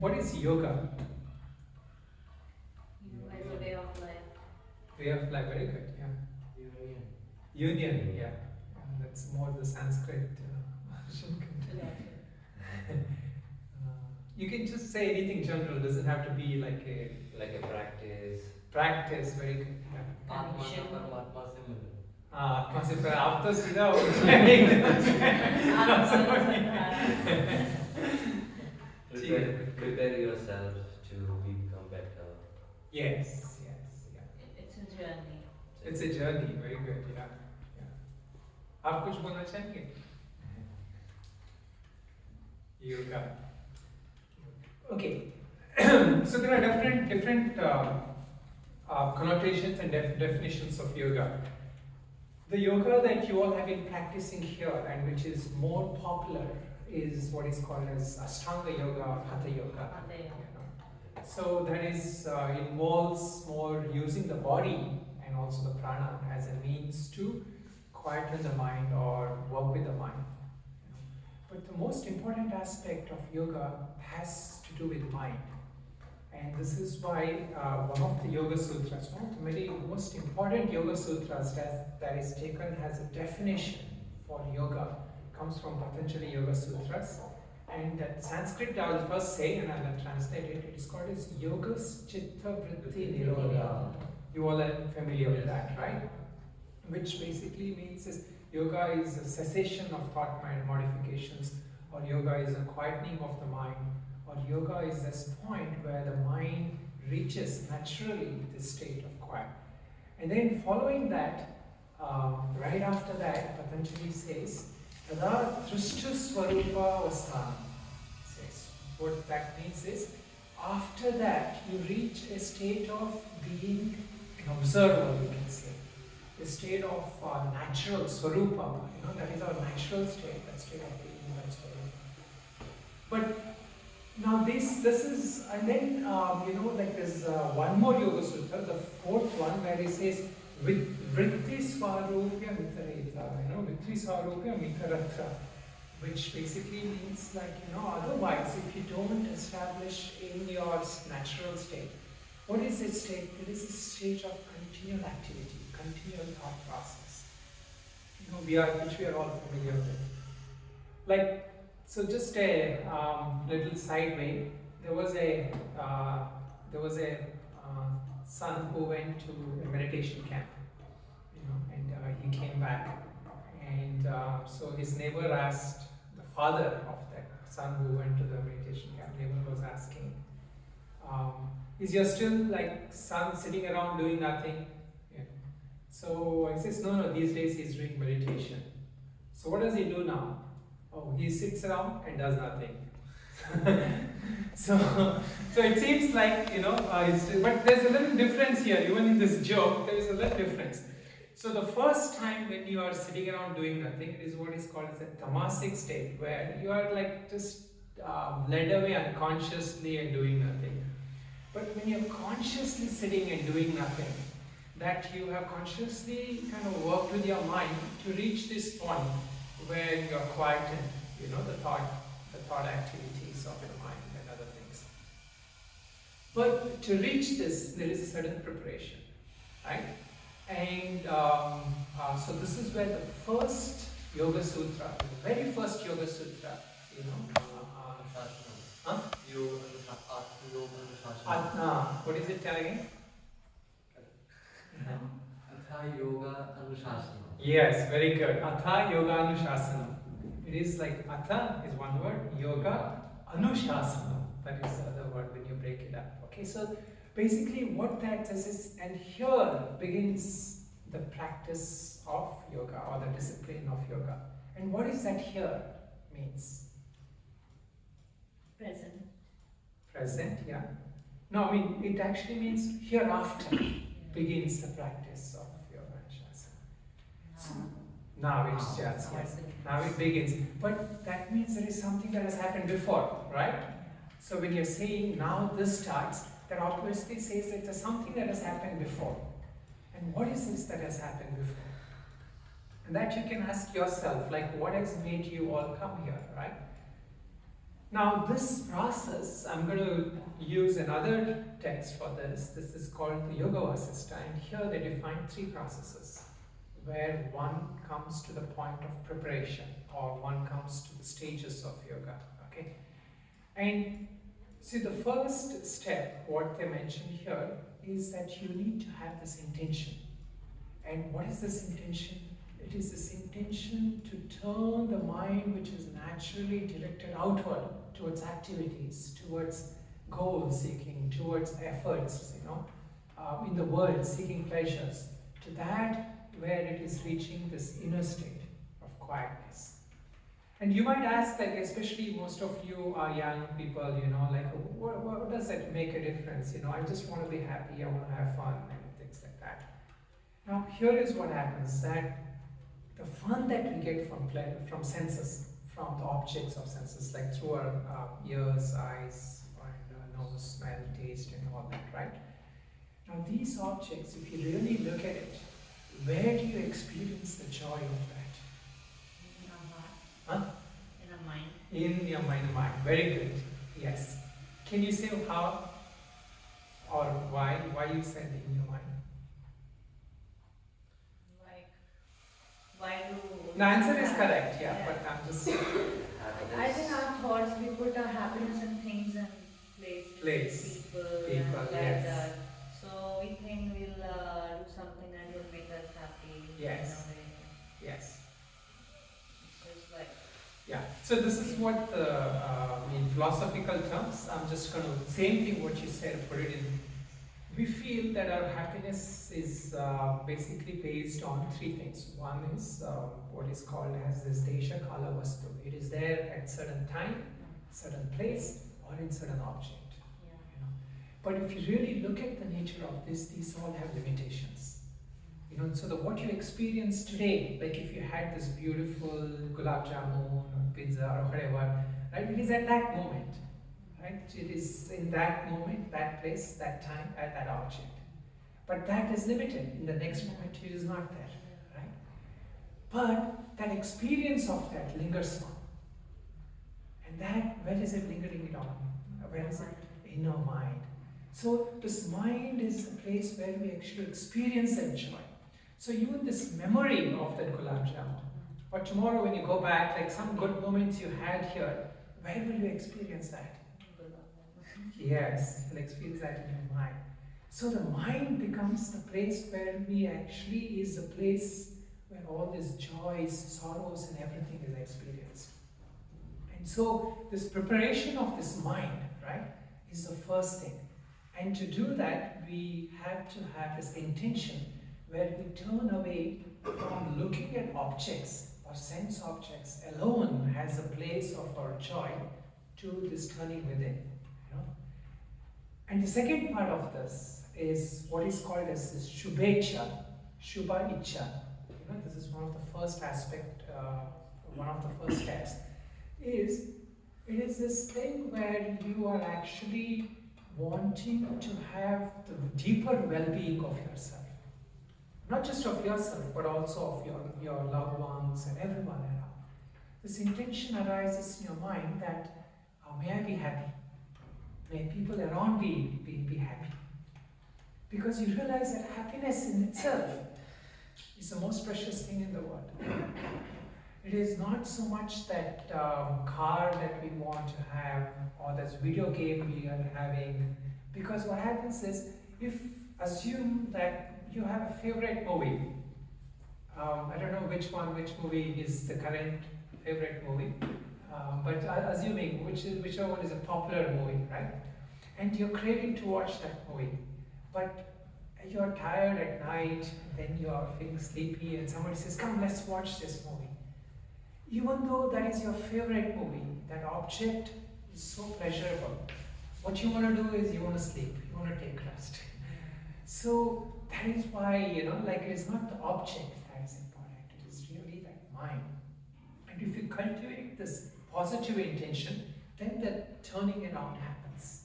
What is yoga? As a way of life. Way of life, very good, yeah. Union. Union, yeah. That's more the Sanskrit. You can just say anything general, doesn't have to be like a practice. practice, very good. Yeah. Atma ka Paramatma se milo. आत्मा से पर आप तो सीधा हो जाए Prepare yourself to become better. Yes, yes, yeah. It's a journey. It's a journey, very good, yeah. आप कुछ बोलना चाहेंगे? Yoga. Okay. So there are different connotations and definitions of yoga. The yoga that you all have been practicing here and which is more popular is what is called as Ashtanga yoga or Hatha yoga. So that is involves more using the body and also the prana as a means to quieten the mind or work with the mind. But the most important aspect of yoga has to do with mind. And this is why one of the Yoga Sutras, one of the many most important Yoga Sutras that is taken as a definition for yoga, comes from Patanjali Yoga Sutras. And that Sanskrit I will first say and I will translate it. It is called as Yogas Chitta Vritti Nirodha. You all are familiar with that, right? Which basically means is yoga is a cessation of thought mind modifications, or yoga is a quietening of the mind, or yoga is this point where the mind reaches naturally this state of quiet. And then following that, right after that, Patanjali says, Tada Drishtu Swarupa Avasthanam. Says, what that means is, after that you reach a state of being an observer, you can say. A state of natural swarupa, that is our natural state, that state of being, that swarupa. But now this is, and then like there's one more Yoga Sutra, the fourth one, where he says, Vritti Swarupya Mitareta, Vritti Swarupya Mitaratra, which basically means like, otherwise if you don't establish in your natural state, what is this state? It is a state of continual activity, continual thought process. Which we are all familiar with. Like, so just a little sideway. There was a son who went to a meditation camp, and he came back, and so his neighbor asked the father of that son who went to the meditation camp. Neighbor was asking, "Is your still like son sitting around doing nothing?" Yeah. So I says, "No. These days he's doing meditation." So what does he do now? Oh, he sits around and does nothing. so it seems like, but there's a little difference here. Even in this joke, there is a little difference. So the first time when you are sitting around doing nothing is what is called as a tamasic state, where you are like just led away unconsciously and doing nothing. But when you're consciously sitting and doing nothing, that you have consciously kind of worked with your mind to reach this point where you're quietened, the thought activities of your mind and other things. But to reach this, there is a certain preparation, right? And so this is where the first Yoga Sutra, the very first Yoga Sutra, what is it again? Atha Yoga Anushasana. Yes, very good. Atha Yoga Anushasana. It is like Atha is one word, Yoga Anushasana. That is the other word when you break it up. Okay, so basically what that says is, and here begins the practice of yoga or the discipline of yoga. And what is that here means? Present. Present, yeah. No, I mean, it actually means hereafter begins the practice of yoga and shasana. Now it's just, yes. Now it begins. But that means there is something that has happened before, right? So when you're saying now this starts, that obviously says that there's something that has happened before. And what is this that has happened before? And that you can ask yourself, like, what has made you all come here, right? Now this process, I'm going to use another text for this. This is called the Yoga Vasista, and here they define 3 processes, where one comes to the point of preparation, or one comes to the stages of yoga. Okay, and see, the first step, what they mention here, is that you need to have this intention. And what is this intention? It is this intention to turn the mind, which is naturally directed outward, towards activities, towards goal seeking, towards efforts, in the world, seeking pleasures, to that where it is reaching this inner state of quietness. And you might ask, like, especially most of you are young people, like, what does that make a difference? I just want to be happy, I want to have fun, and things like that. Now, here is what happens, that the fun that we get from senses, from the objects of senses, like through our ears, eyes, and nose, smell, taste, and all that, right? Now, these objects, if you really look at it, where do you experience the joy of that? In our Huh? heart. In our mind. In your mind. Very good. Yes. Can you say how or why you said in your mind? Like, why do... The answer is correct, yeah. But I'm just... I think our thoughts, we put our happiness in things and places, people like yes. that. So we think we'll do something that will make us happy. Yes. In a way. Yes. So it's like... Yeah. So this is what in philosophical terms, I'm just going to, same thing what you said, put it in. We feel that our happiness is basically based on 3 things. One is what is called as this Desha Kala Vastu. It is there at certain time, certain place, or in certain object. Yeah. But if you really look at the nature of this, these all have limitations. So what you experience today, like if you had this beautiful gulab jamun or pizza or whatever, right? It is at that moment, right? It is in that moment, that place, that time, at that object. But that is limited. In the next moment, it is not there, right? But that experience of that lingers on. And that, where is it lingering it on? Where is it? In our mind. So this mind is the place where we actually experience that joy. So even this memory of that gulab jamun, or tomorrow when you go back, like some good moments you had here, where will you experience that? Yes, you'll experience that in your mind. So the mind becomes the place where we actually is the place where all these joys, sorrows, and everything is experienced. And so this preparation of this mind, right, is the first thing. And to do that, we have to have this intention where we turn away from looking at objects or sense objects alone as a place of our joy to this turning within. And the second part of this is what is called as this Shubhecha, Shubha Icha. This is one of the first aspect, one of the first steps. It is this thing where you are actually wanting to have the deeper well-being of yourself. Not just of yourself, but also of your loved ones and everyone around. This intention arises in your mind that, may I be happy? May people around me be happy? Because you realize that happiness in itself is the most precious thing in the world. It is not so much that car that we want to have, or this video game we are having. Because what happens is, assume that you have a favorite movie. I don't know which movie is the current favorite movie, but assuming whichever one is a popular movie, right? And you're craving to watch that movie, but you're tired at night, then you're feeling sleepy, and somebody says, "Come, let's watch this movie." Even though that is your favorite movie, that object is so pleasurable. What you want to do is you want to sleep, you want to take rest. So that is why, like it is not the object that is important, it is really that mind. And if you cultivate this positive intention, then the turning around happens.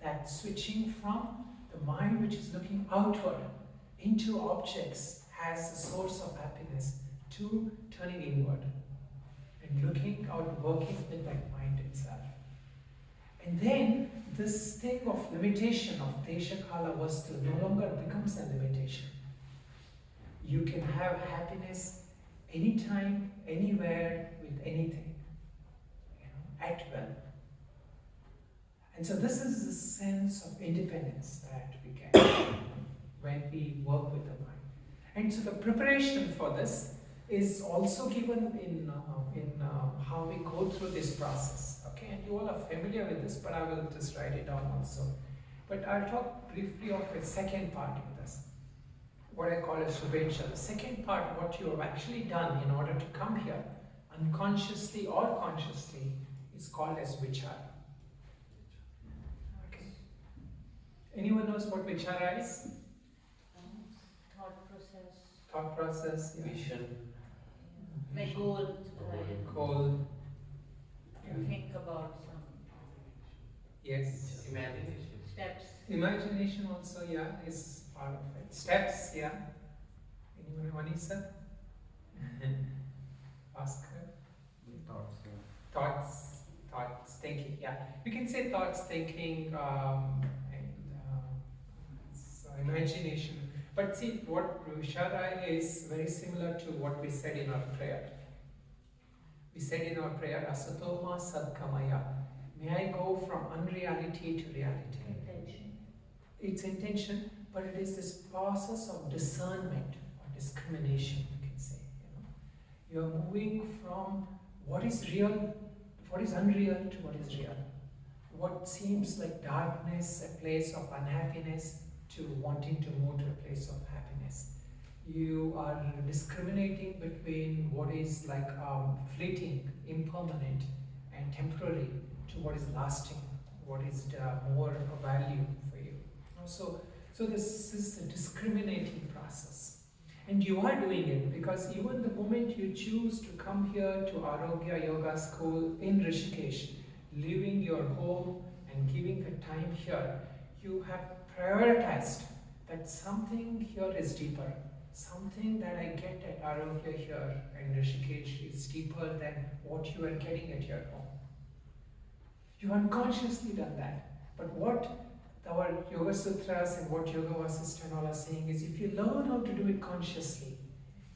That switching from the mind which is looking outward into objects as the source of happiness to turning inward and looking out, working with that mind itself. And then this thing of limitation of Desha Kala Vastu no longer becomes a limitation. You can have happiness anytime, anywhere, with anything, at will. And so this is the sense of independence that we get when we work with the mind. And so the preparation for this is also given in how we go through this process. Okay, and you all are familiar with this, but I will just write it down also. But I'll talk briefly of a second part in this, what I call as Shubhetsha. The second part, what you have actually done in order to come here, unconsciously or consciously, is called as Vichara. Okay. Anyone knows what Vichara is? Thought process. Thought process, yeah. Vision. My goal. Goal. Think about some Yes. Imagination. steps. Imagination also, yeah, is part of it. Steps, yeah. Anyone, Vanessa? Oscar? Thoughts, thinking, yeah. You can say thoughts, thinking, so imagination. But see, what Vishara is very similar to what we said in our prayer. We said in our prayer, Asatoma Sadkamaya. May I go from unreality to reality. Intention. It's intention, but it is this process of discernment or discrimination, you can say. You are moving from what is real, what is unreal to what is real. What seems like darkness, a place of unhappiness, to wanting to move to a place of happiness. You are discriminating between what is like fleeting, impermanent, and temporary to what is lasting, what is more value for you. So this is a discriminating process. And you are doing it because even the moment you choose to come here to Arogya Yoga School in Rishikesh, leaving your home and giving the time here, you have prioritized that something here is deeper. Something that I get at Arogya here in Rishikesh is deeper than what you are getting at your home. You unconsciously done that. But what our Yoga Sutras and what Yoga Vasishtha and all are saying is, if you learn how to do it consciously,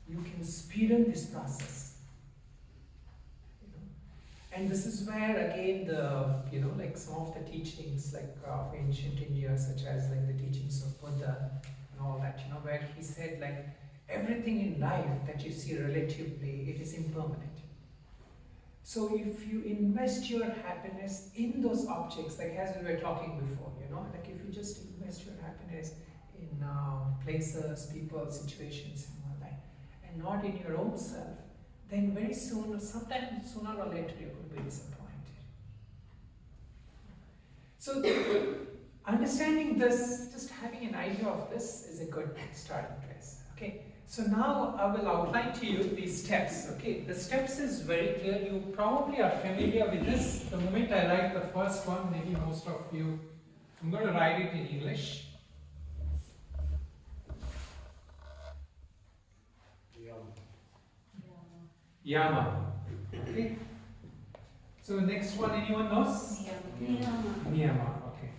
you can speeden this process. And this is where again like some of the teachings like of ancient India, such as like the teachings of Buddha and all that, where he said like everything in life that you see relatively, it is impermanent. So if you invest your happiness in those objects, like as we were talking before, like if you just invest your happiness in places, people, situations and all that, and not in your own self, then very soon, sometimes sooner or later, you're going to be disappointed. So understanding this, just having an idea of this is a good starting place. Okay. So now I will outline to you these steps. Okay. The steps is very clear. You probably are familiar with this. The moment I write the first one, maybe most of you, I'm going to write it in English. Yama. Okay. So next one, anyone knows? Niyama. Okay.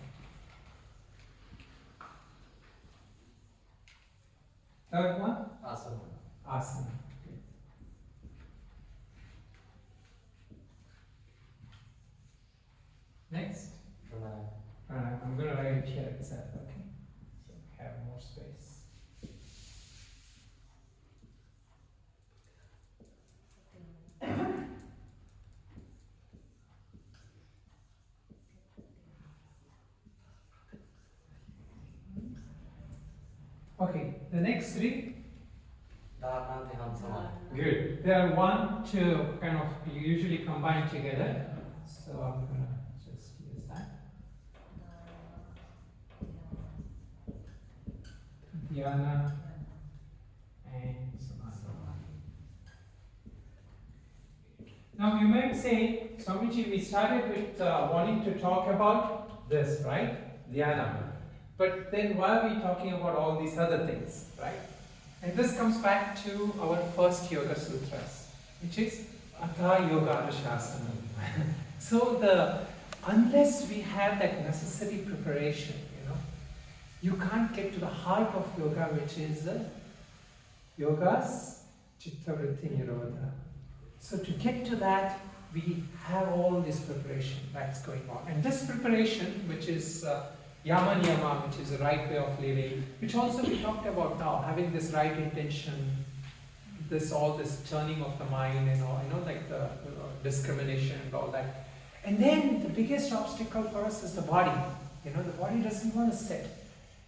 Third one? Asana. Asana. Okay. Next? Pranayama. I'm going to write it here itself. Okay. So we have more space. Okay, the next three. Dharana, Dhyan, Samadhi. Good. There are 1, 2 kind of usually combined together. So I'm going to just use that. Dhyana and Samadhi. Now you might say, Swamiji, we started with wanting to talk about this, right? Dhyana. But then why are we talking about all these other things, right? And this comes back to our first Yoga Sutras, which is Atha Yoga Anushasanam. So the unless we have that necessary preparation, you can't get to the heart of yoga, which is yogas chitta vritti nirodha. So to get to that, we have all this preparation that's going on. And this preparation, which is yama niyama, which is the right way of living, which also we talked about now, having this right intention, all this turning of the mind, like the discrimination and all that. And then the biggest obstacle for us is the body. The body doesn't want to sit.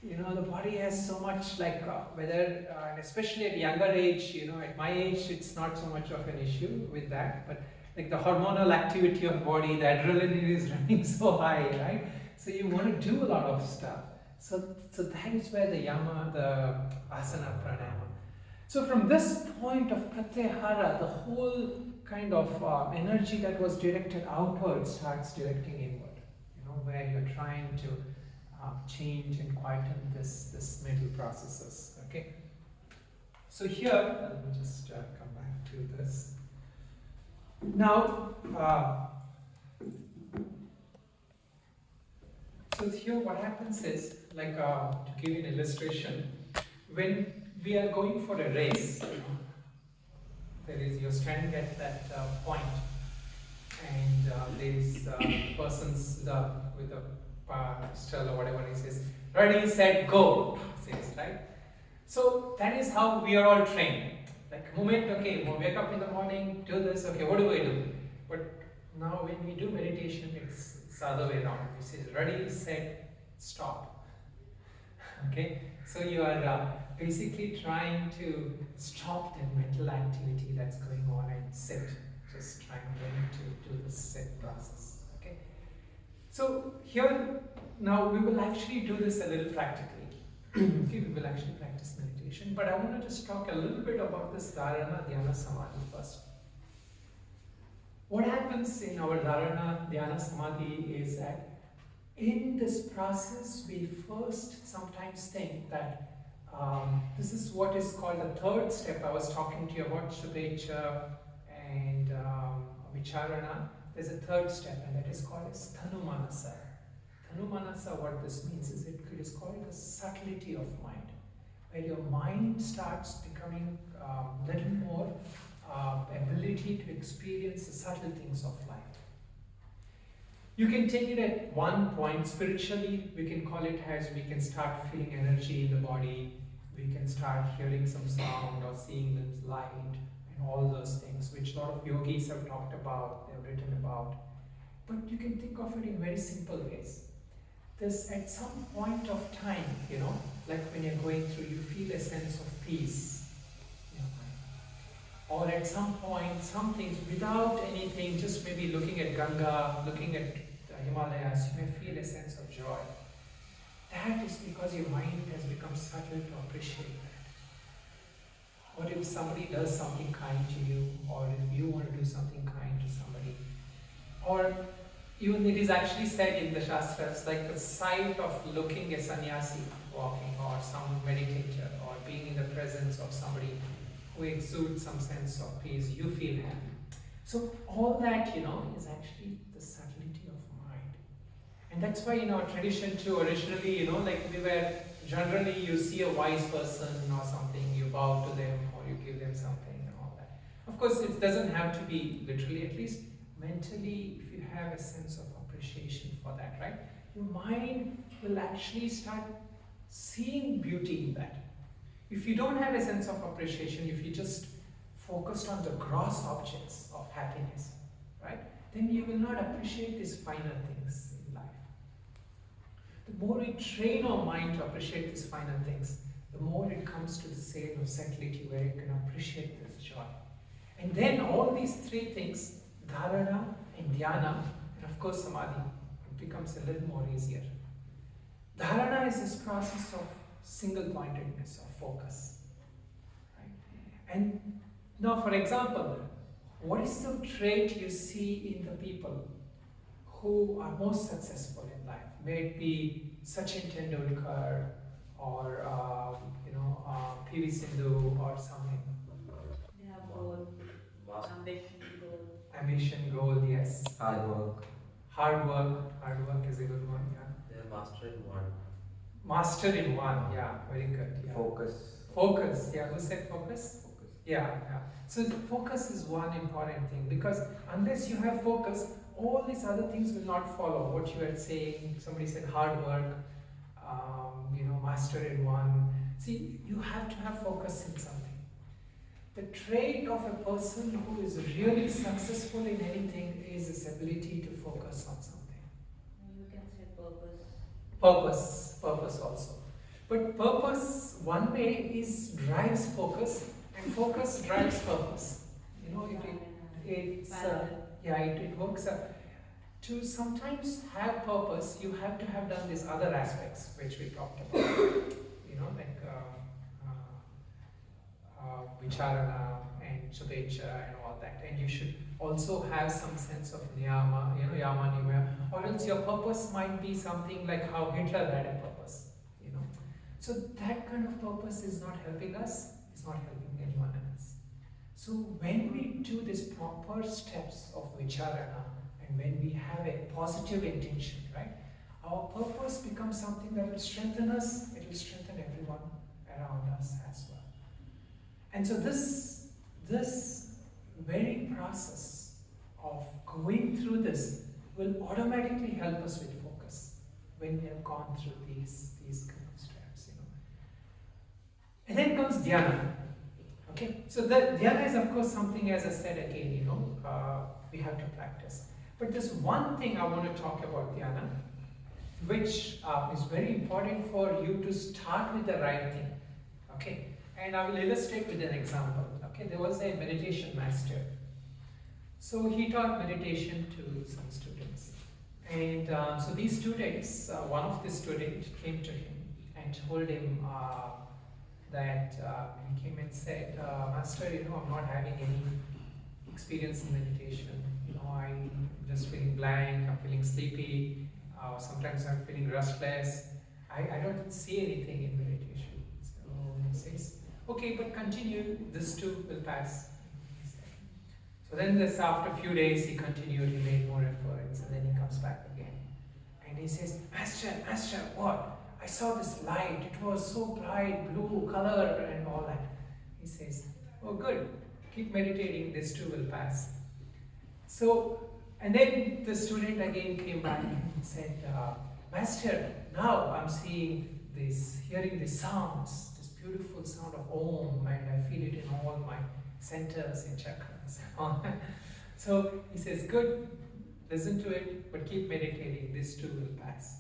The body has so much whether, especially at younger age, at my age, it's not so much of an issue with that, but like the hormonal activity of body, the adrenaline is running so high, right? So you want to do a lot of stuff. So that is where the yama, the asana, pranayama. So from this point of pratyahara, the whole kind of energy that was directed outward starts directing inward, where you're trying to change and quieten this mental processes. Okay. So here, let me just come back to this. Now, so here what happens is, to give you an illustration, when we are going for a race, you're standing at that point, and there is persons with a still or whatever he says, ready, set, go, says, right? So that is how we are all trained. Moment, okay, wake up in the morning, do this, okay, what do I do? But now when we do meditation, it's the other way around. We say, ready, set, stop. Okay, so you are basically trying to stop that mental activity that's going on and sit. Just trying to do the sit process. Okay. So here, now we will actually do this a little practically. Okay, we will actually practice meditation, but I want to just talk a little bit about this dharana, dhyana, samadhi first. What happens in our dharana, dhyana, samadhi is that in this process, we first sometimes think that this is what is called the third step. I was talking to you about Shubecha and Vicharana. There's a third step, and that is called as Tanumanasa. Tanumanasa, what this means is it is called the subtlety of mind, where your mind starts becoming a little more ability to experience the subtle things of life. You can take it at one point spiritually. We can call it as we can start feeling energy in the body. We can start hearing some sound or seeing the light and all those things, which a lot of yogis have talked about, they've written about. But you can think of it in very simple ways. This, at some point of time, like when you're going through, you feel a sense of peace. Or at some point, some things without anything, just maybe looking at Ganga, looking at the Himalayas, you may feel a sense of joy. That is because your mind has become subtle to appreciate that. Or if somebody does something kind to you, or if you want to do something kind to somebody, or even it is actually said in the Shastras, like the sight of looking a sannyasi walking, or some meditator, or being in the presence of somebody who exudes some sense of peace, you feel happy. So all that, is actually the subtlety of mind. And that's why in our tradition too, originally, like we were, generally you see a wise person or something, you bow to them or you give them something and all that. Of course, it doesn't have to be literally, at least mentally, if you have a sense of appreciation for that, right? Your mind will actually start seeing beauty in that. If you don't have a sense of appreciation, if you just focused on the gross objects of happiness, right, then you will not appreciate these finer things in life. The more we train our mind to appreciate these finer things, the more it comes to the state of subtlety where you can appreciate this joy. And then all these three things, dharana and dhyana, and of course samadhi, it becomes a little more easier. Dharana is this process of single-pointedness or focus. Right? And now, for example, what is the trait you see in the people who are most successful in life? May it be Sachin Tendulkar or P.V. Sindhu or something. They have goal, ambition, goal. Ambition, goal, yes. Hard work. Hard work is a good one, yeah. They are master in one. Master in one, yeah, very good. Yeah. Focus, yeah, who said focus? Yeah. So the focus is one important thing, because unless you have focus, all these other things will not follow. What you are saying, somebody said hard work, master in one. See, you have to have focus in something. The trait of a person who is really successful in anything is his ability to focus on something. You can say Purpose also. But purpose, one way, drives focus, and focus drives purpose. It works out. To sometimes have purpose, you have to have done these other aspects which we talked about. Vicharana and Sudecha and all that. And you should also have some sense of niyama, yama, niyama, or else your purpose might be something like how Hitler had a purpose. So that kind of purpose is not helping us, it's not helping anyone else. So when we do these proper steps of Vicharana, and when we have a positive intention, right, our purpose becomes something that will strengthen us, it will strengthen everyone around us as well. And so this very process of going through this will automatically help us with focus when we have gone through these kind of steps. And then comes dhyana. Okay, so the dhyana is of course something, as I said again, we have to practice. But there's one thing I want to talk about dhyana, which is very important for you to start with the right thing. Okay, and I will illustrate with an example. Okay, there was a meditation master. So he taught meditation to some students. And so these students, one of the students came to him and told him that he came and said, Master, I'm not having any experience in meditation. I'm just feeling blank, I'm feeling sleepy, sometimes I'm feeling restless. I don't see anything in meditation. So he says, okay, but continue, this too will pass. So then after a few days he continued, he made more efforts, and then he comes back again. And he says, Master, what? I saw this light, it was so bright, blue color and all that. He says, oh good, keep meditating, this too will pass. So, and then the student again came back and said, Master, now I'm hearing these sounds, this beautiful sound of Om, and I feel it in all my centers and chakras. So he says, good, listen to it, but keep meditating, this too will pass.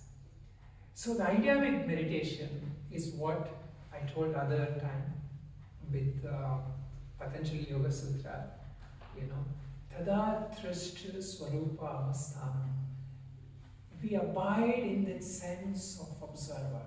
So the idea with meditation is what I told other time with Patanjali Yoga Sutra, Tada Trishta Swarupa Avasthanam. We abide in that sense of observer.